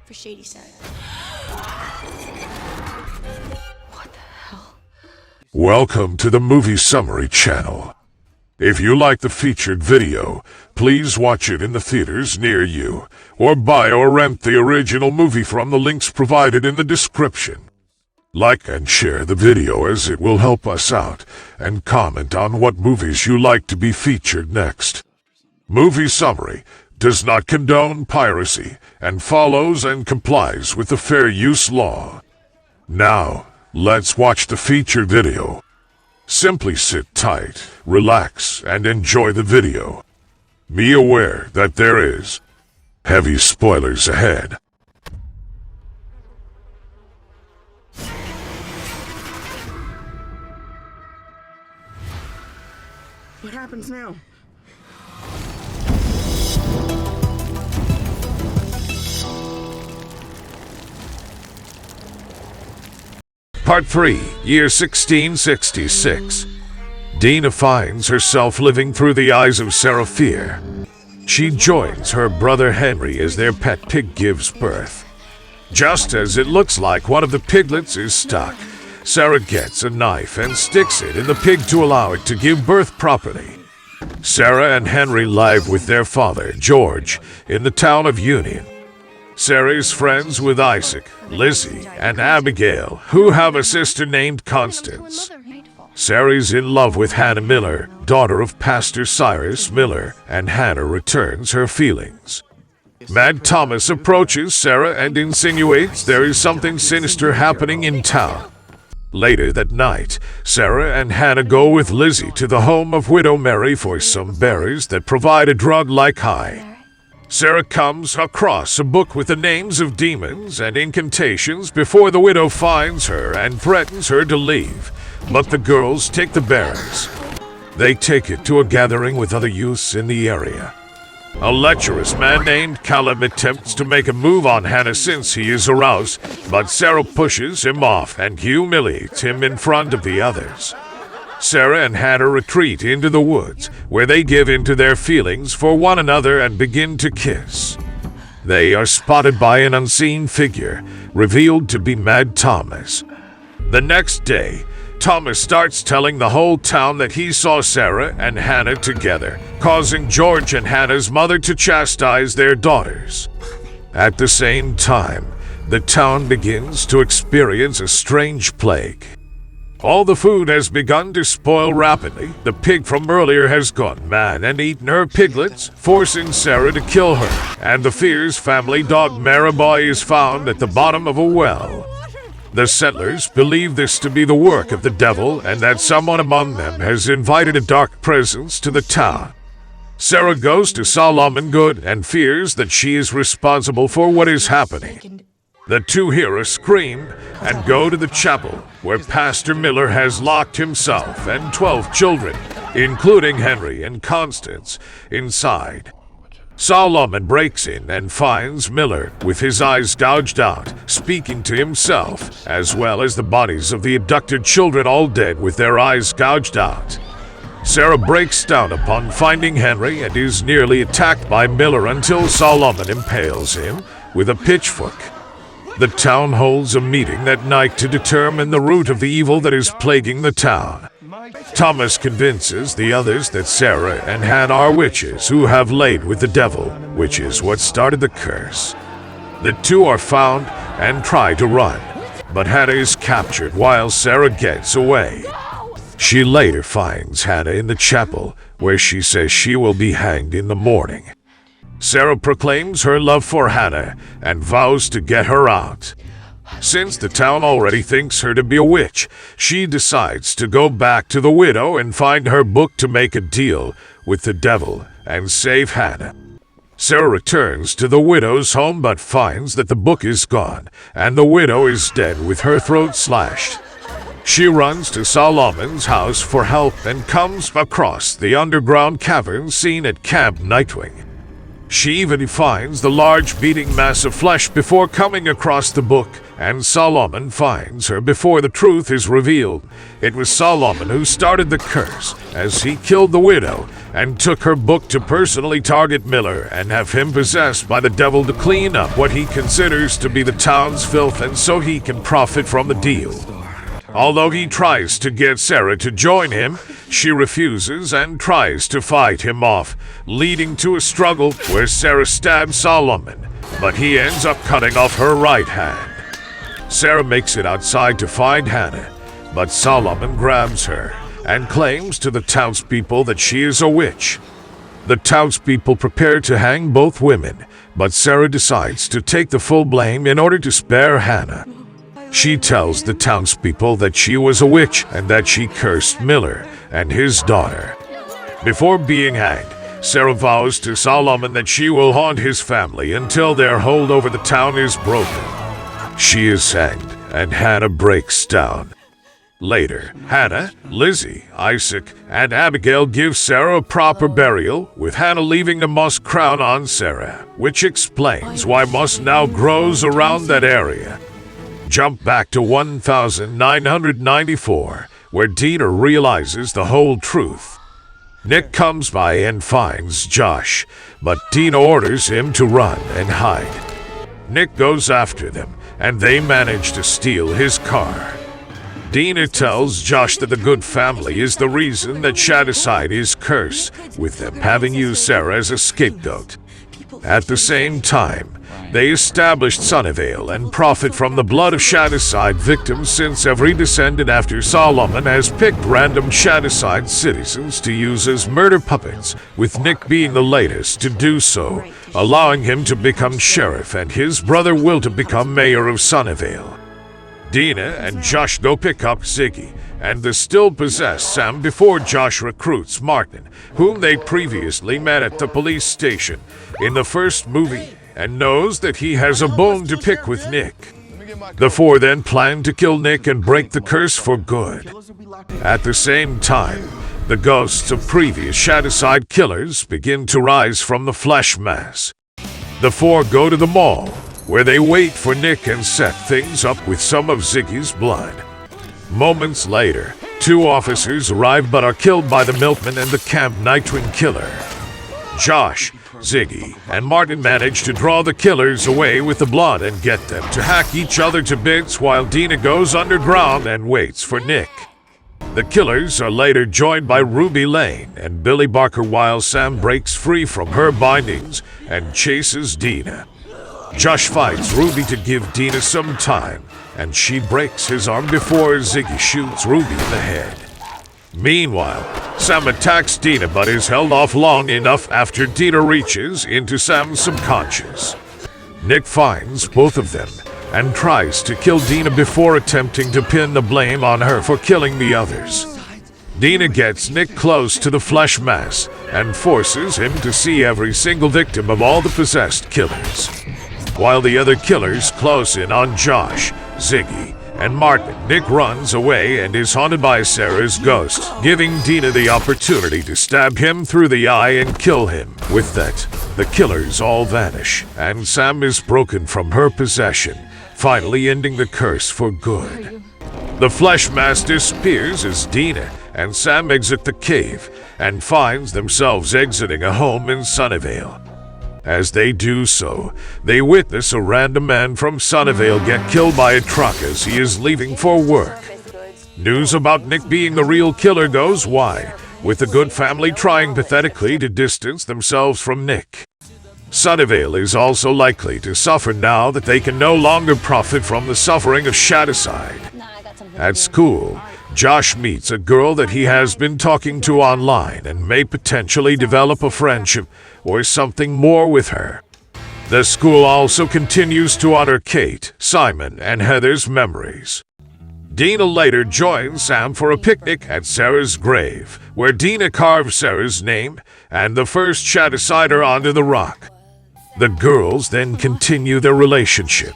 for shady side. What the hell? Welcome to the Movie Summary channel. If you like the featured video, please watch it in the theaters near you, or buy or rent the original movie from the links provided in the description. Like and share the video as it will help us out, and comment on what movies you like to be featured next. Movie Summary does not condone piracy and follows and complies with the fair use law. Now, let's watch the featured video. Simply sit tight, relax, and enjoy the video. Be aware that there is heavy spoilers ahead. What happens now? Part 3, year 1666. Dina finds herself living through the eyes of Sarah Fear. She joins her brother Henry as their pet pig gives birth. Just as it looks like one of the piglets is stuck, Sarah gets a knife and sticks it in the pig to allow it to give birth properly. Sarah and Henry live with their father, George, in the town of Union. Sarah is friends with Isaac, Lizzie, and Abigail, who have a sister named Constance. Sarah's in love with Hannah Miller, daughter of Pastor Cyrus Miller, and Hannah returns her feelings. Mad Thomas approaches Sarah and insinuates there is something sinister happening in town. Later that night, Sarah and Hannah go with Lizzie to the home of Widow Mary for some berries that provide a drug-like high. Sarah comes across a book with the names of demons and incantations before the widow finds her and threatens her to leave, but the girls take the berries. They take it to a gathering with other youths in the area. A lecherous man named Caleb attempts to make a move on Hannah since he is aroused, but Sarah pushes him off and humiliates him in front of the others. Sarah and Hannah retreat into the woods, where they give in to their feelings for one another and begin to kiss. They are spotted by an unseen figure, revealed to be Mad Thomas. The next day, Thomas starts telling the whole town that he saw Sarah and Hannah together, causing George and Hannah's mother to chastise their daughters. At the same time, the town begins to experience a strange plague. All the food has begun to spoil rapidly. The pig from earlier has gone mad and eaten her piglets, forcing Sarah to kill her, and the Fears family dog Maraboy is found at the bottom of a well. The settlers believe this to be the work of the devil and that someone among them has invited a dark presence to the town. Sarah goes to Solomon Good and fears that she is responsible for what is happening. The two hear a scream and go to the chapel, where Pastor Miller has locked himself and 12 children, including Henry and Constance, inside. Solomon breaks in and finds Miller with his eyes gouged out, speaking to himself, as well as the bodies of the abducted children all dead with their eyes gouged out. Sarah breaks down upon finding Henry and is nearly attacked by Miller until Solomon impales him with a pitchfork. The town holds a meeting that night to determine the root of the evil that is plaguing the town. Thomas convinces the others that Sarah and Hannah are witches who have laid with the devil, which is what started the curse. The two are found and try to run, but Hannah is captured while Sarah gets away. She later finds Hannah in the chapel, where she says she will be hanged in the morning. Sarah proclaims her love for Hannah and vows to get her out. Since the town already thinks her to be a witch, she decides to go back to the widow and find her book to make a deal with the devil and save Hannah. Sarah returns to the widow's home but finds that the book is gone and the widow is dead with her throat slashed. She runs to Solomon's house for help and comes across the underground cavern seen at Camp Nightwing. She even finds the large beating mass of flesh before coming across the book, and Solomon finds her before the truth is revealed. It was Solomon who started the curse, as he killed the widow and took her book to personally target Miller and have him possessed by the devil to clean up what he considers to be the town's filth, and so he can profit from the deal. Although he tries to get Sarah to join him, she refuses and tries to fight him off, leading to a struggle where Sarah stabs Solomon, but he ends up cutting off her right hand. Sarah makes it outside to find Hannah, but Solomon grabs her and claims to the townspeople that she is a witch. The townspeople prepare to hang both women, but Sarah decides to take the full blame in order to spare Hannah. She tells the townspeople that she was a witch and that she cursed Miller and his daughter. Before being hanged, Sarah vows to Solomon that she will haunt his family until their hold over the town is broken. She is hanged, and Hannah breaks down. Later, Hannah, Lizzie, Isaac, and Abigail give Sarah a proper burial, with Hannah leaving the moss crown on Sarah, which explains why moss now grows around that area. Jump back to 1994, where Dina realizes the whole truth. Nick comes by and finds Josh, but Dina orders him to run and hide. Nick goes after them, and they manage to steal his car. Dina tells Josh that the good family is the reason that Shadowside is cursed, with them having used Sarah as a scapegoat. At the same time, they established Sunnyvale and profit from the blood of Shadowside victims, since every descendant after Solomon has picked random Shadowside citizens to use as murder puppets, with Nick being the latest to do so, allowing him to become sheriff and his brother Will to become mayor of Sunnyvale. Dina and Josh go pick up Ziggy and the still-possessed Sam before Josh recruits Martin, whom they previously met at the police station in the first movie, and knows that he has a bone to pick with Nick. The four then plan to kill Nick and break the curse for good. At the same time, the ghosts of previous Shadowside killers begin to rise from the flesh mass. The four go to the mall, where they wait for Nick and set things up with some of Ziggy's blood. Moments later, two officers arrive but are killed by the milkman and the Camp Nitrin killer. Josh, Ziggy, and Martin manage to draw the killers away with the blood and get them to hack each other to bits, while Dina goes underground and waits for Nick. The killers are later joined by Ruby Lane and Billy Barker, while Sam breaks free from her bindings and chases Dina. Josh fights Ruby to give Dina some time, and she breaks his arm before Ziggy shoots Ruby in the head. Meanwhile, Sam attacks Dina but is held off long enough after Dina reaches into Sam's subconscious. Nick finds both of them and tries to kill Dina before attempting to pin the blame on her for killing the others. Dina gets Nick close to the flesh mass and forces him to see every single victim of all the possessed killers. While the other killers close in on Josh, Ziggy, and Martin, Nick runs away and is haunted by Sarah's ghost, giving Dina the opportunity to stab him through the eye and kill him. With that, the killers all vanish, and Sam is broken from her possession, finally ending the curse for good. The flesh mass disappears as Dina and Sam exit the cave and finds themselves exiting a home in Sunnyvale. As they do so, they witness a random man from Sunnyvale get killed by a truck as he is leaving for work. News about Nick being the real killer goes wide, with the good family trying pathetically to distance themselves from Nick. Sunnyvale is also likely to suffer now that they can no longer profit from the suffering of Shadowside. At school, Josh meets a girl that he has been talking to online and may potentially develop a friendship or something more with her. The school also continues to honor Kate, Simon, and Heather's memories. Dina later joins Sam for a picnic at Sarah's grave, where Dina carves Sarah's name and the first Shadowsider onto the rock. The girls then continue their relationship.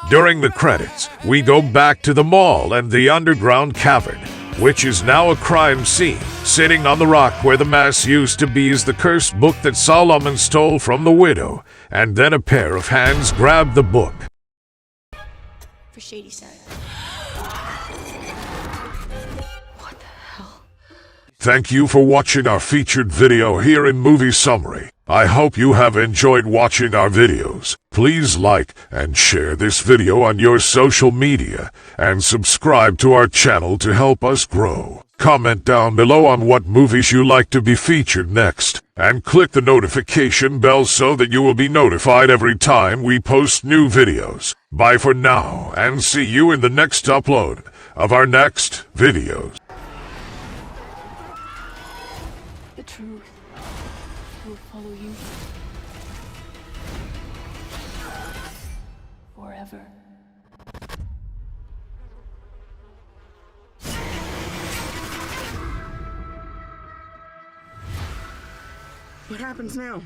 During the credits, we go back to the mall and the underground cavern, which is now a crime scene. Sitting on the rock where the mass used to be is the cursed book that Solomon stole from the widow, and then a pair of hands grab the book. For shady side. What the hell? Thank you for watching our featured video here in Movie Summary. I hope you have enjoyed watching our videos. Please like and share this video on your social media, and subscribe to our channel to help us grow. Comment down below on what movies you like to be featured next, and click the notification bell so that you will be notified every time we post new videos. Bye for now, and see you in the next upload of our next videos. The truth will follow you forever. What happens now?